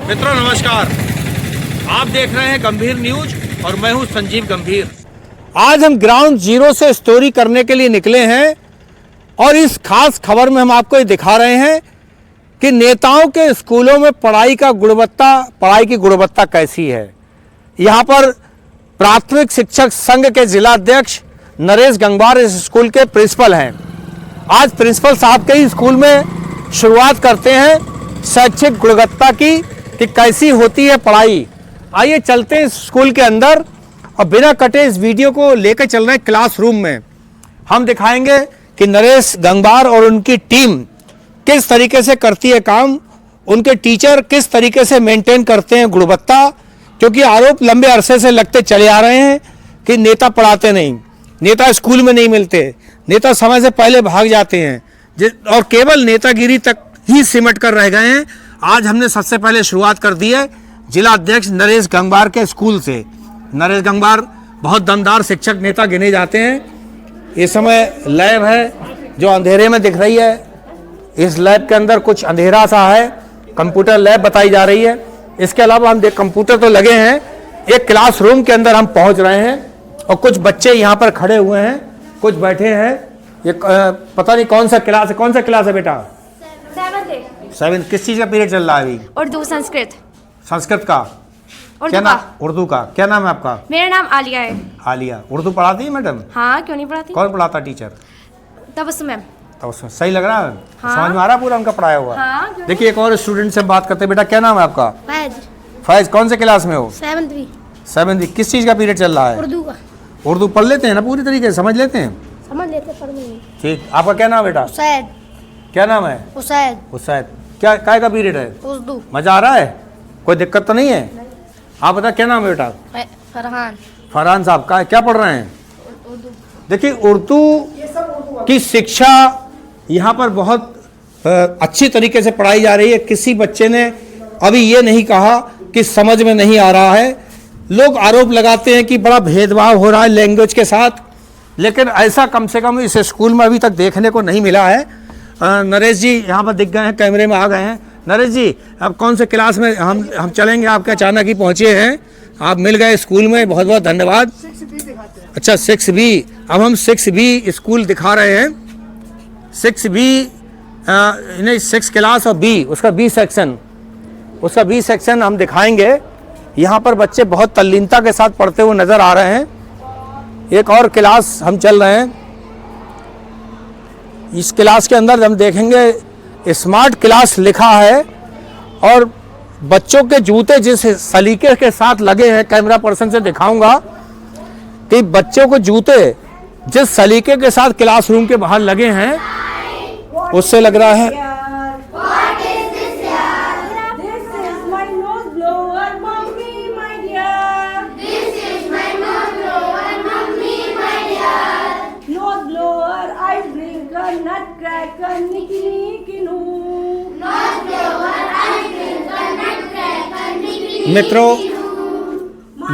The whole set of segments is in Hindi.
मित्रों नमस्कार, आप देख रहे हैं गंभीर न्यूज और मैं हूं संजीव गंभीर। आज हम ग्राउंड जीरो से स्टोरी करने के लिए निकले हैं और इस खास खबर में हम आपको ये दिखा रहे हैं कि नेताओं के स्कूलों में पढ़ाई की गुणवत्ता कैसी है। यहाँ पर प्राथमिक शिक्षक संघ के जिलाध्यक्ष नरेश गंगवार इस स्कूल के प्रिंसिपल हैं। आज प्रिंसिपल साहब के ही स्कूल में शुरुआत करते हैं शैक्षिक गुणवत्ता की कि कैसी होती है पढ़ाई। आइए चलते हैं स्कूल के अंदर और बिना कटे इस वीडियो को लेकर चल रहे हैं क्लासरूम में। हम दिखाएंगे कि नरेश गंगवार और उनकी टीम किस तरीके से करती है काम, उनके टीचर किस तरीके से मेंटेन करते हैं गुणवत्ता, क्योंकि आरोप लंबे अरसे से लगते चले आ रहे हैं कि नेता पढ़ाते नहीं, नेता स्कूल में नहीं मिलते, नेता समय से पहले भाग जाते हैं और केवल नेतागिरी तक ही सिमट कर रह गए हैं। आज हमने सबसे पहले शुरुआत कर दी है जिला अध्यक्ष नरेश गंगवार के स्कूल से। नरेश गंगवार बहुत दमदार शिक्षक नेता गिने जाते हैं। इस समय लैब है जो अंधेरे में दिख रही है। इस लैब के अंदर कुछ अंधेरा सा है, कंप्यूटर लैब बताई जा रही है। इसके अलावा हम कंप्यूटर तो लगे हैं। एक क्लासरूम के अंदर हम पहुंच रहे हैं और कुछ बच्चे यहाँ पर खड़े हुए हैं, कुछ बैठे हैं। ये पता नहीं कौन सा क्लास है। कौन सा क्लास है बेटा? 7। किस चीज का पीरियड चल रहा है अभी? उर्दू संस्कृत। संस्कृत का क्या नाम? उर्दू का क्या नाम है आपका? मेरा नाम आलिया है। आलिया उर्दू पढ़ाती है मैडम? हाँ, क्यों नहीं पढ़ाती। कौन पढ़ाता टीचर? तबस्सुम मैम। तबस्सुम सही लग रहा है? हाँ। समझ में आ रहा है पूरा उनका पढ़ाया हुआ? हाँ, देखिए एक और स्टूडेंट से बात करते हैं। बेटा क्या नाम है आपका? फैज। फैज कौन से क्लास में हो? 7th। किस चीज का पीरियड चल रहा है? उर्दू का। उर्दू पढ़ लेते हैं ना पूरी तरीके से? समझ लेते हैं? समझ लेते पढ़ नहीं। ठीक। आपका क्या नाम है बेटा? उसैद। क्या नाम है? उसैद। उसैद। क्या काय का पीरियड है? उर्दू। मजा आ रहा है? कोई दिक्कत तो नहीं है? आप बता क्या नाम है बेटा? फरहान। फरहान साहब का क्या पढ़ रहे हैं? उर्दू। देखिए उर्दू की शिक्षा यहाँ पर बहुत अच्छी तरीके से पढ़ाई जा रही है। किसी बच्चे ने अभी ये नहीं कहा कि समझ में नहीं आ रहा है। लोग आरोप लगाते हैं कि बड़ा भेदभाव हो रहा है लैंग्वेज के साथ, लेकिन ऐसा कम से कम इस स्कूल में अभी तक देखने को नहीं मिला है। नरेश जी यहाँ पर दिख गए हैं, कैमरे में आ गए हैं। नरेश जी अब कौन से क्लास में हम चलेंगे? आपके अचानक ही पहुँचे हैं, आप मिल गए स्कूल में, बहुत बहुत धन्यवाद। अच्छा 6B। अब हम 6B स्कूल दिखा रहे हैं। 6B नहीं 6 क्लास और B उसका बी सेक्शन हम दिखाएंगे। यहाँ पर बच्चे बहुत तल्लीनता के साथ पढ़ते हुए नज़र आ रहे हैं। एक और क्लास हम चल रहे हैं। इस क्लास के अंदर हम देखेंगे स्मार्ट क्लास लिखा है और बच्चों के जूते जिस सलीके के साथ लगे हैं, कैमरा पर्सन से दिखाऊंगा कि बच्चों को जूते जिस सलीके के साथ क्लासरूम के बाहर लगे हैं उससे लग रहा है मित्रों,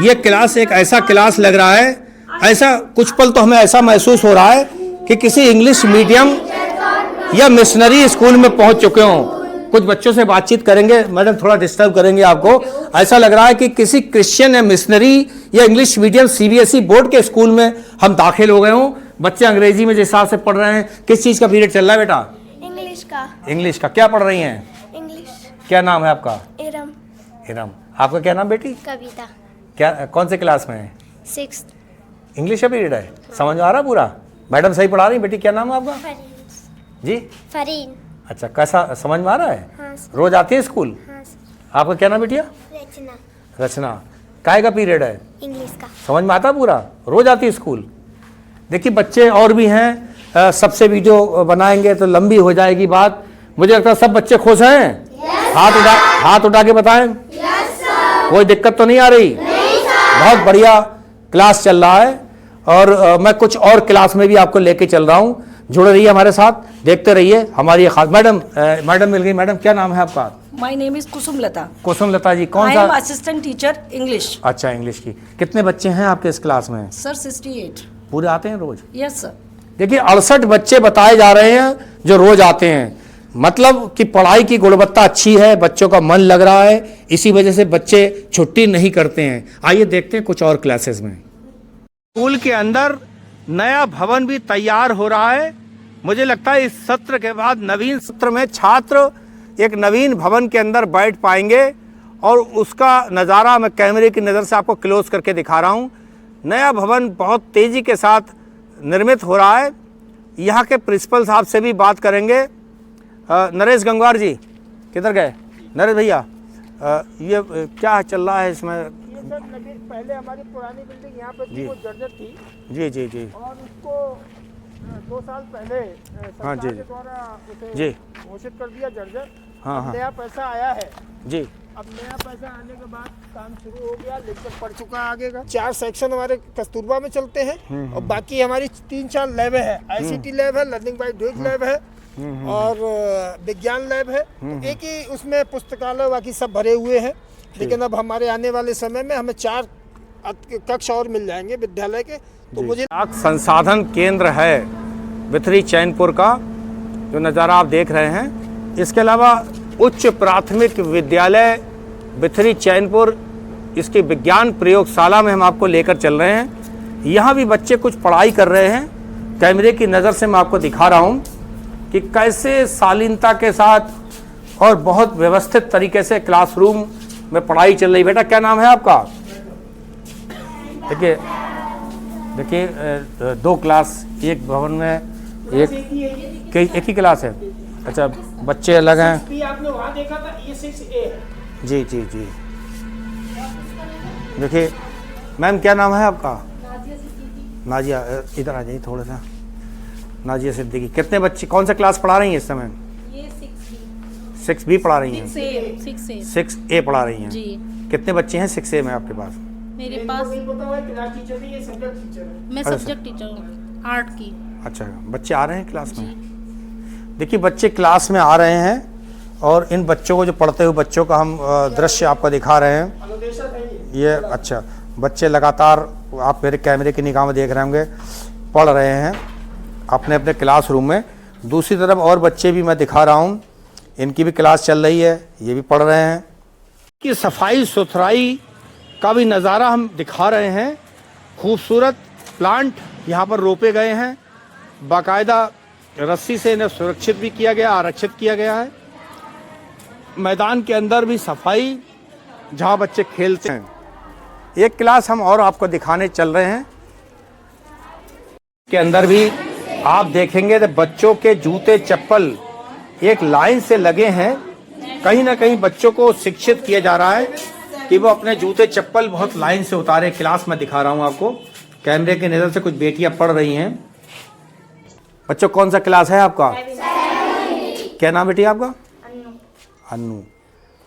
ये क्लास एक ऐसा क्लास लग रहा है, ऐसा कुछ पल तो हमें ऐसा महसूस हो रहा है कि किसी इंग्लिश मीडियम या मिशनरी स्कूल में पहुंच चुके हों। कुछ बच्चों से बातचीत करेंगे, मैडम थोड़ा डिस्टर्ब करेंगे आपको। ऐसा लग रहा है कि किसी क्रिश्चियन या मिशनरी या इंग्लिश मीडियम CBSE बोर्ड के स्कूल में हम दाखिल हो गए हों। बच्चे अंग्रेजी में जिस हिसाब से पढ़ रहे हैं। किस चीज़ का पीरियड चल रहा है बेटा? इंग्लिश का। क्या पढ़ रही हैं? इंग्लिश। क्या नाम है आपका? इरम। आपका क्या नाम बेटी? कविता। क्या कौन से क्लास में है? 6th। इंग्लिश का पीरियड है। समझ में आ रहा पूरा? मैडम सही पढ़ा रही बेटी? क्या नाम है आपका? जी फरीन। अच्छा, कैसा समझ में आ रहा है? हाँ। रोज आती है स्कूल? हाँ। आपका क्या नाम बेटिया? रचना। काय का पीरियड है? इंग्लिश का। समझ में आता पूरा? रोज आती है स्कूल? देखिए बच्चे और भी हैं। सबसे वीडियो बनाएंगे तो लंबी हो जाएगी बात। मुझे लगता है सब बच्चे खुश हैं। हाथ उठा के बताएं। कोई दिक्कत तो नहीं आ रही? बहुत बढ़िया क्लास चल रहा है और मैं कुछ और क्लास में भी आपको लेके चल रहा हूँ। जुड़े रहिए हमारे साथ, देखते रहिए हमारी खास। मैडम मिल गई। मैडम क्या नाम है आपका? माय नेम इज कुसुम लता। कुसुम लता जी कौन सा? Assistant teacher English. अच्छा इंग्लिश की। कितने बच्चे हैं आपके इस क्लास में? सर 68। पूरे आते हैं रोज? Yes sir. देखिए 68 बच्चे बताए जा रहे हैं जो रोज आते हैं। मतलब कि पढ़ाई की गुणवत्ता अच्छी है, बच्चों का मन लग रहा है, इसी वजह से बच्चे छुट्टी नहीं करते हैं। आइए देखते हैं कुछ और क्लासेस में। स्कूल के अंदर नया भवन भी तैयार हो रहा है। मुझे लगता है इस सत्र के बाद नवीन सत्र में छात्र एक नवीन भवन के अंदर बैठ पाएंगे और उसका नज़ारा मैं कैमरे की नज़र से आपको क्लोज करके दिखा रहा हूँ। नया भवन बहुत तेज़ी के साथ निर्मित हो रहा है। यहाँ के प्रिंसिपल साहब से भी बात करेंगे। नरेश गंगवार जी किधर गए? नरेश भैया, ये क्या चल रहा है इसमें? ये सर पहले हमारी पुरानी बिल्डिंग यहाँ पे थी, वो जर्जर थी जी जी जी और उसको 2 साल पहले हाँ, सरकार जी, के द्वारा उसे जी घोषित कर दिया जर्जर। हाँ, अब हाँ। नया पैसा आया है। जी अब नया पैसा आने के बाद काम शुरू हो गया, लिखकर पड़ चुका आगे का। 4 सेक्शन हमारे कस्तूरबा में चलते हैं और बाकी हमारी 3-4 लैब है। ICT लैब है, लर्निंग बाय डूइंग लैब है और विज्ञान लैब है। तो एक ही उसमें पुस्तकालय बाकी सब भरे हुए हैं। लेकिन अब हमारे आने वाले समय में हमें 4 कक्ष और मिल जाएंगे विद्यालय के। तो मुझे संसाधन केंद्र है बिथरी चैनपुर का, जो नज़ारा आप देख रहे हैं। इसके अलावा उच्च प्राथमिक विद्यालय बिथरी चैनपुर, इसकी विज्ञान प्रयोगशाला में हम आपको लेकर चल रहे हैं। यहाँ भी बच्चे कुछ पढ़ाई कर रहे हैं। कैमरे की नज़र से मैं आपको दिखा रहा हूँ कि कैसे शालीनता के साथ और बहुत व्यवस्थित तरीके से क्लासरूम में पढ़ाई चल रही। बेटा क्या नाम है आपका? देखिए 2 क्लास एक भवन में, एक ही क्लास है। अच्छा, बच्चे अलग हैं। आपने वहाँ देखा था, ये 6A है। जी जी जी। देखिए मैम क्या नाम है आपका? नाजिया, इधर आ जाइए थोड़ा सा। नाजिया सिद्दीकी। कितने बच्चे, कौन सा क्लास पढ़ा रही हैं इस समय? ये 6B पढ़ा रही हैं? 6A 6A पढ़ा रही हैं जी। कितने बच्चे हैं 6A में आपके पास? मेरे पास क्लास टीचर नहीं, ये सब्जेक्ट टीचर है। मैं सब्जेक्ट टीचर हूँ, आर्ट की। अच्छा, बच्चे आ रहे हैं क्लास में? देखिए बच्चे क्लास में आ रहे हैं और इन बच्चों को, जो पढ़ते हुए बच्चों का हम दृश्य आपको दिखा रहे हैं। ये अच्छा, बच्चे लगातार आप मेरे कैमरे की निगाह में देख रहे होंगे, पढ़ रहे हैं अपने अपने क्लासरूम में। दूसरी तरफ और बच्चे भी मैं दिखा रहा हूँ, इनकी भी क्लास चल रही है, ये भी पढ़ रहे हैं। कि सफाई सुथराई का भी नज़ारा हम दिखा रहे हैं। खूबसूरत प्लांट यहाँ पर रोपे गए हैं, बाकायदा रस्सी से इन्हें सुरक्षित भी किया गया, आरक्षित किया गया है। मैदान के अंदर भी सफाई, जहाँ बच्चे खेलते हैं। एक क्लास हम और आपको दिखाने चल रहे हैं। के अंदर भी आप देखेंगे तो बच्चों के जूते चप्पल एक लाइन से लगे हैं। कहीं ना कहीं बच्चों को शिक्षित किया जा रहा है कि वो अपने जूते चप्पल बहुत लाइन से उतारे। क्लास में दिखा रहा हूँ आपको, कैमरे की नज़र से कुछ बेटियां पढ़ रही हैं। बच्चों कौन सा क्लास है आपका? क्या नाम बेटी आपका? अन्नू।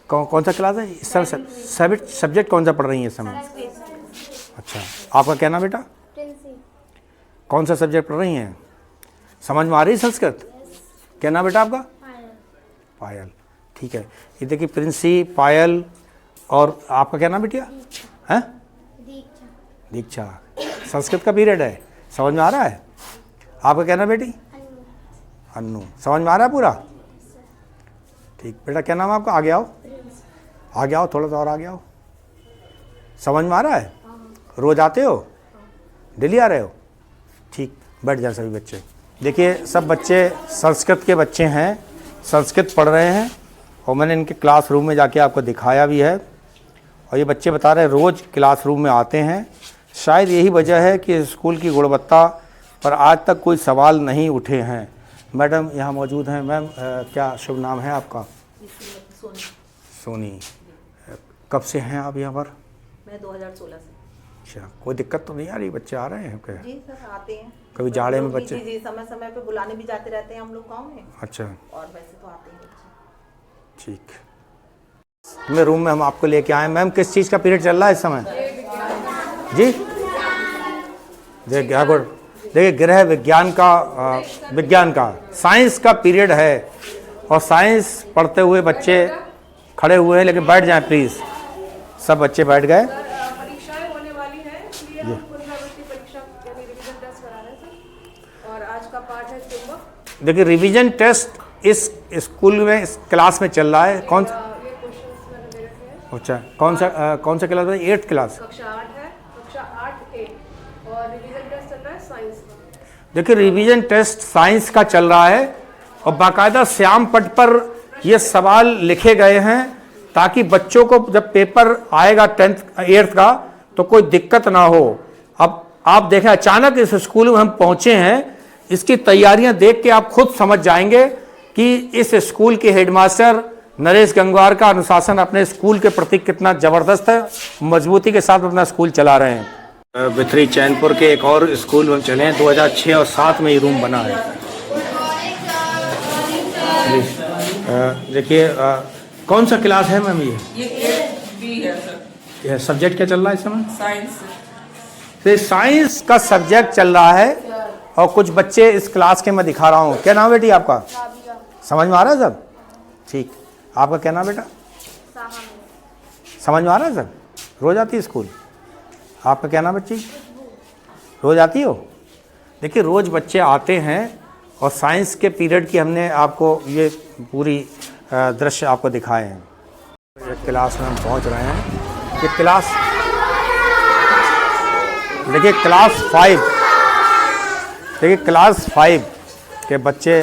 कौन सा क्लास है इस समय? सब्जेक्ट कौन सा पढ़ रही है इस समय? अच्छा, आपका क्या नाम बेटा? कौन सा सब्जेक्ट पढ़ रही हैं? समझ में आ रही संस्कृत? क्या नाम बेटा आपका? पायल। ठीक है, ये देखिए प्रिंसी, पायल, और आपका क्या नाम बेटिया है? दीक्षा। संस्कृत का पीरियड है, समझ में आ रहा है? आपका क्या नाम बेटी? अन्नू। समझ में आ रहा है पूरा? ठीक बेटा, क्या नाम है आपका? आगे आओ, आगे आओ, थोड़ा सा और आगे आओ। समझ में आ रहा है? रोज आते हो? डेली आ रहे हो? ठीक, बैठ जाए सभी बच्चे। देखिए सब बच्चे संस्कृत के बच्चे हैं, संस्कृत पढ़ रहे हैं और मैंने इनके क्लासरूम में जाके आपको दिखाया भी है। और ये बच्चे बता रहे हैं रोज़ क्लासरूम में आते हैं। शायद यही वजह है कि स्कूल की गुणवत्ता पर आज तक कोई सवाल नहीं उठे हैं। मैडम यहाँ मौजूद हैं। मैम क्या शुभ नाम है आपका? सोनी। कब से हैं आप यहाँ पर? मैं 2016 से। अच्छा, कोई दिक्कत तो नहीं आ रही? बच्चे आ रहे हैं क्या? जी सर, आते हैं। कभी जाड़े में बच्चे? जी, समय समय पे बुलाने भी जाते रहते हैं हम लोग गाँव में। अच्छा, और वैसे तो आते हैं बच्चे। ठीक। मैं रूम में हम आपको लेके आए। मैम किस चीज़ का पीरियड चल रहा है इस समय? जी देखिए गृह विज्ञान का साइंस का पीरियड है और साइंस पढ़ते हुए बच्चे खड़े हुए हैं। लेकिन बैठ जाएं प्लीज़। सब बच्चे बैठ गए। परीक्षाएं होने वाली हैं, इसलिए हम पुनरावृत्ति परीक्षा यानी रिवीजन टेस्ट करा रहे हैं सर। और आज का पाठ है चुंबक। देखिए रिवीजन टेस्ट इस स्कूल में इस क्लास में चल रहा है? कौन ये क्वेश्चंस मैंने दे रखे हैं। अच्छा, कौन सा क्लास है? 8th class. कक्षा 8 है, कक्षा 8A, और रिवीजन टेस्ट चल रहा है साइंस का। देखिए, रिवीजन टेस्ट साइंस का चल रहा है और बाकायदा श्याम पट पर ये सवाल लिखे गए हैं ताकि बच्चों को जब पेपर आएगा 8th का तो कोई दिक्कत ना हो। अब आप देखें, अचानक इस स्कूल में हम पहुंचे हैं, इसकी तैयारियां देख के आप खुद समझ जाएंगे कि इस स्कूल के हेडमास्टर नरेश गंगवार का अनुशासन अपने स्कूल के प्रति कितना ज़बरदस्त है, मजबूती के साथ अपना स्कूल चला रहे हैं। बिथरी चैनपुर के एक और स्कूल में चले हैं, 2006 और 7 में ये रूम बना है। देखिए, कौन सा क्लास है मैम? ये 8B है सर। ये सब्जेक्ट क्या चल रहा है इस समय? साइंस। तो साइंस का सब्जेक्ट चल रहा है और कुछ बच्चे इस क्लास के मैं दिखा रहा हूँ। क्या नाम बेटी आपका? समझ में आ रहा है सब? ठीक। आपका क्या नाम बेटा? समझ में आ रहा है सब? रोज आती है स्कूल? आपका क्या नाम बच्ची? रोज आती हो? देखिए, रोज बच्चे आते हैं और साइंस के पीरियड की हमने आपको ये पूरी दृश्य आपको दिखाए हैं। क्लास में हम पहुंच रहे हैं। ये क्लास, देखिए क्लास 5, देखिए क्लास 5 के बच्चे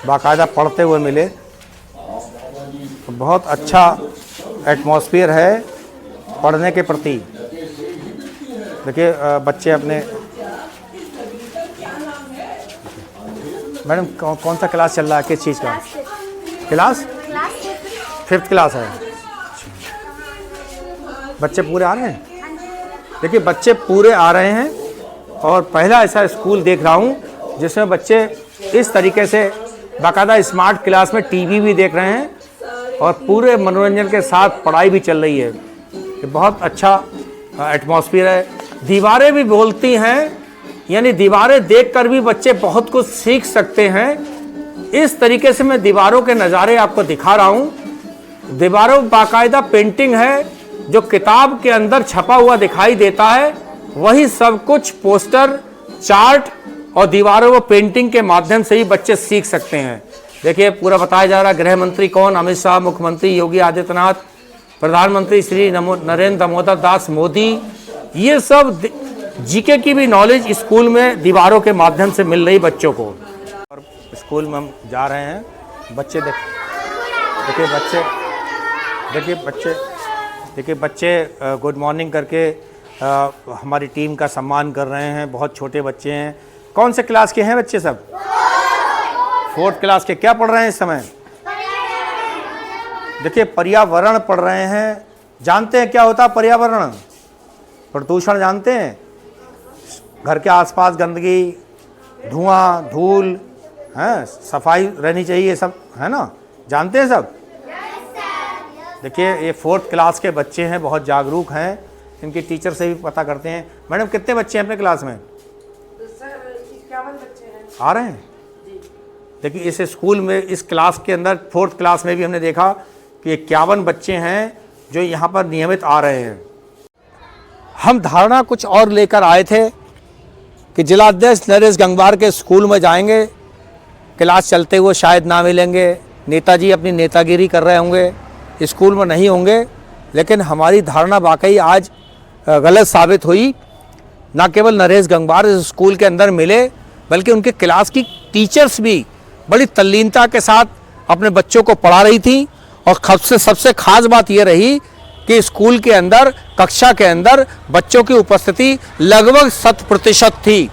बाकायदा पढ़ते हुए मिले। बहुत अच्छा एटमॉस्फेयर है पढ़ने के प्रति। देखिए, बच्चे अपने, मैडम कौन सा क्लास चल रहा है, किस चीज़ का क्लास? 5th क्लास है। बच्चे पूरे आ रहे हैं? देखिए, बच्चे पूरे आ रहे हैं और पहला ऐसा स्कूल देख रहा हूँ जिसमें बच्चे इस तरीके से बाकायदा स्मार्ट क्लास में टीवी भी देख रहे हैं और पूरे मनोरंजन के साथ पढ़ाई भी चल रही है। ये बहुत अच्छा एटमॉस्फेयर है। दीवारें भी बोलती हैं, यानी दीवारें देखकर भी बच्चे बहुत कुछ सीख सकते हैं। इस तरीके से मैं दीवारों के नज़ारे आपको दिखा रहा हूँ। दीवारों में बाकायदा पेंटिंग है, जो किताब के अंदर छपा हुआ दिखाई देता है वही सब कुछ पोस्टर, चार्ट और दीवारों को पेंटिंग के माध्यम से ही बच्चे सीख सकते हैं। देखिए, पूरा बताया जा रहा है। गृह मंत्री कौन? अमित शाह, मुख्यमंत्री योगी आदित्यनाथ, प्रधानमंत्री श्री नरेंद्र दामोदर दास मोदी। ये सब जीके की भी नॉलेज स्कूल में दीवारों के माध्यम से मिल रही बच्चों को। और स्कूल में हम जा रहे हैं, बच्चे देखिए बच्चे गुड मॉर्निंग करके हमारी टीम का सम्मान कर रहे हैं। बहुत छोटे बच्चे हैं। कौन से क्लास के हैं बच्चे सब? 4th क्लास के। क्या पढ़ रहे हैं इस समय? देखिए, पर्यावरण पढ़ रहे हैं। जानते हैं क्या होता है पर्यावरण? प्रदूषण जानते हैं? घर के आसपास गंदगी, धुआं, धूल, हैं, सफाई रहनी चाहिए, सब है ना? जानते हैं सब? देखिए, ये 4th क्लास के बच्चे हैं, बहुत जागरूक हैं। इनके टीचर से भी पता करते हैं। मैडम, कितने बच्चे हैं अपने क्लास में? सर 51 बच्चे हैं। आ रहे हैं? देखिए, इस स्कूल में, इस क्लास के अंदर 4th क्लास में भी हमने देखा कि 51 बच्चे हैं जो यहाँ पर नियमित आ रहे हैं। हम धारणा कुछ और लेकर आए थे कि जिलाध्यक्ष नरेश गंगवार के स्कूल में जाएंगे, क्लास चलते हुए शायद ना मिलेंगे, नेताजी अपनी नेतागिरी कर रहे होंगे, स्कूल में नहीं होंगे। लेकिन हमारी धारणा वाकई आज गलत साबित हुई। ना केवल नरेश गंगवार इस स्कूल के अंदर मिले, बल्कि उनके क्लास की टीचर्स भी बड़ी तल्लीनता के साथ अपने बच्चों को पढ़ा रही थी। और सबसे खास बात ये रही कि स्कूल के अंदर, कक्षा के अंदर बच्चों की उपस्थिति लगभग 100% थी।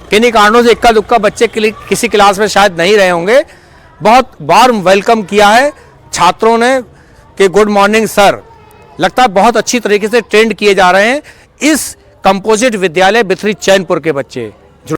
किन्हीं कारणों से इक्का दुक्का बच्चे किसी क्लास में शायद नहीं रहे होंगे। बहुत बार वेलकम किया है छात्रों ने कि गुड मॉर्निंग सर। लगता है बहुत अच्छी तरीके से ट्रेंड किए जा रहे हैं इस कंपोजिट विद्यालय बिथरी चैनपुर के बच्चे।